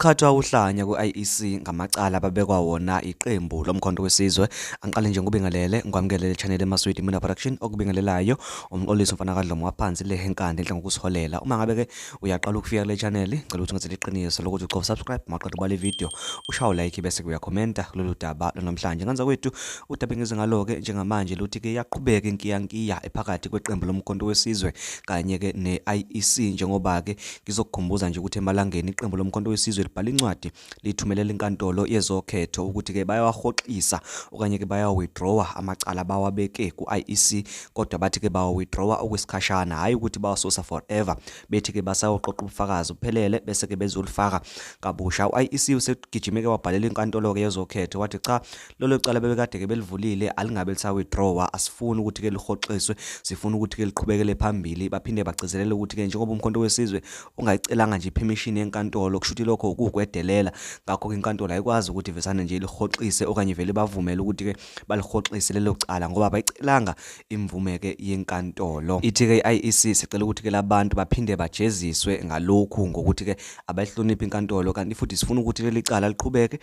Kwachithwa uhlanya ku-IEC ngamacala ababekwa wona iqembu lomkhonto wesizwe. Angiqale nje ngikubingelele ngikwamukelele channel eMaswidi Media Production okubingelelayo umxolisi mfana kaDlomo waphansi le henkande enhle ngokusiholela. Uma ngabe ke uyaqala ukufika kule channel ngicela ukuthi ngizele iqiniso lokuthi ucofa subscribe maqedwe bale video ushaye like bese kuyakhomenta kulolu daba namhlanje. Nganza kwethu udaba engize ngalo ke njengamanje luthi ke yaqhubeka inkiyankiya ephakathi kweqembu lomkhonto wesizwe kanye ke ne-IEC njengoba ke ngizokukhumbuza nje ukuthi emalangeni iqembu lomkhonto wesizwe libhala incwadi lithumelela inkantolo yezokhetho ukuthi ke bayawahoxisa okanye ke baya-withdraw amacala bawabeke ku-IEC, kodwa bathi ke bawa-withdraw okwesikhashana, hayi ukuthi bawasusa forever. Bethi ke basayoqoqa ubufakazi buphelele bese ke bezolifaka kabusha. U-IEC usegijime ke wabhalela inkantolo ke yezokhetho wathi cha, lolo cala bebekade ke belivulile alingabe lisa-withdraw, asifuni ukuthi ke lihoxiswe, sifuna ukuthi ke liqhubekele phambili. Baphinde bagcizelele ukuthi ke njengoba umkhonto wesizwe ungayicelanga nje permission yenkantolo, kusho ukuthi lokho ukugwedelela. Ngakho ke inkantolo ayikwazi ukuthi ivesane nje lihoxise okanye vele bavumele ukuthi ke balihoxise lelo cala ngoba bayicelanga imvume ke yenkantolo. Ithi ke i-IEC sicela ukuthi ke labantu baphinde bajeziswe ngalokhu ngokuthi ke abayihloniphi inkantolo, kanti futhi sifuna ukuthi leli cala liqhubeke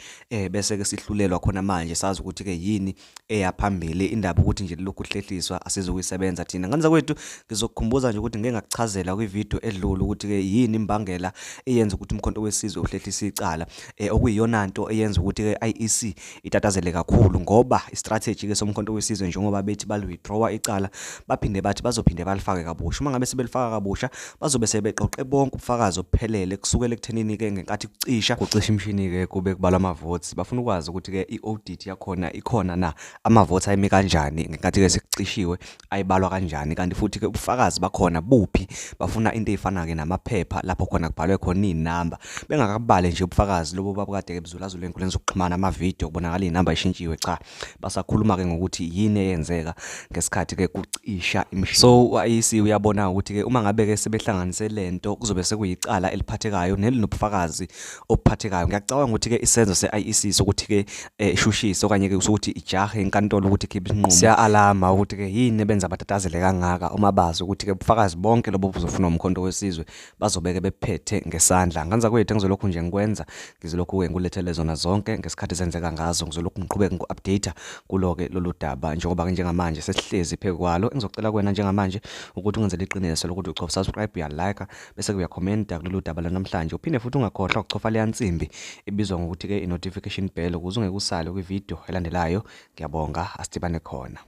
bese ke sihlulelwa khona manje sazi ukuthi ke yini eyaphambili. Indaba ukuthi nje lokhu kuhlehliswa asizokuyisebenza thina. Nganza kwethu ngizokukhumbuza nje ukuthi ngeke ngakuchazela kwivideo edlule ukuthi ke yini imbangela eyenza ukuthi umkhonto wesizwe uhlehlisa icala, okuyiyona nto eyenza ukuthi ke i-IEC itatazele kakhulu ngoba i-strategy ke somkhonto wesizwe njengoba bethi bali-withdraw icala baphinde bathi bazophinde balifake kabusha. Uma ngabe sebelifaka kabusha bazobe sebeqoqe bonke ubufakazi obuphelele kusukela ekuthenini ke ngenkathi kucisha imishini ke kube kubalwa ama-votes. Bafuna ukwazi ukuthi ke i-audit yakhona ikhona na, ama-votes ayimi kanjani ngenkathi ke sekucishiwe ayibalwa kanjani, kanti futhi ke ubufakazi bakhona buphi. Bafuna into eyifana ke namaphepha lapho khona kubhalwe khona inamba, bengakabale nje ubufakazi lobo babukade ke bezulazula enkundleni zokuxhumana ama-video kubonakala inamba ishintshiwe. Cha, basakhuluma ke ngokuthi yini eyenzeka ngesikhathi ke kucisha imishini. So u-IEC uyabona ukuthi ke uma ngabe ke sebehlanganise lento kuzobe sekuyicala eliphathekayo nelinobufakazi obuphathekayo. Ngiyacabanga ukuthi ke isenzo se-IEC sokuthi ke ishushise okanye ke ukuthi ijahe inkantolo ukuthi ikhiphe inqumo siya-alama ukuthi ke yini benza batatazele kangaka uma bazi ukuthi ke ubufakazi bonke lobo buzofuna umkhonto wesizwe bazobeke bephethe ngesandla. Nganza kwethu ngizolokhu nje ngikwenza, ngizolokhu ke ngulethele zona zonke ngesikhathi zenzeka ngazo, ngizolokhu ngiqhubeka ngu-update kulo ke lolu daba njengoba ke njengamanje sesihlezi phezu kwalo. Engizocela kuwena njengamanje ukuthi ungenzele iqiniso lokuthi ucofa subscribe, uya-like bese ke uyakhomenta kulolu daba lanamhlanje. Uphinde futhi ungakhohlwa ukucofa leya nsimbi ebizwa ngokuthi ke i-notification bell ukuze ungeke usale kwivideo elandelayo. Ngiyabonga, asidibane khona.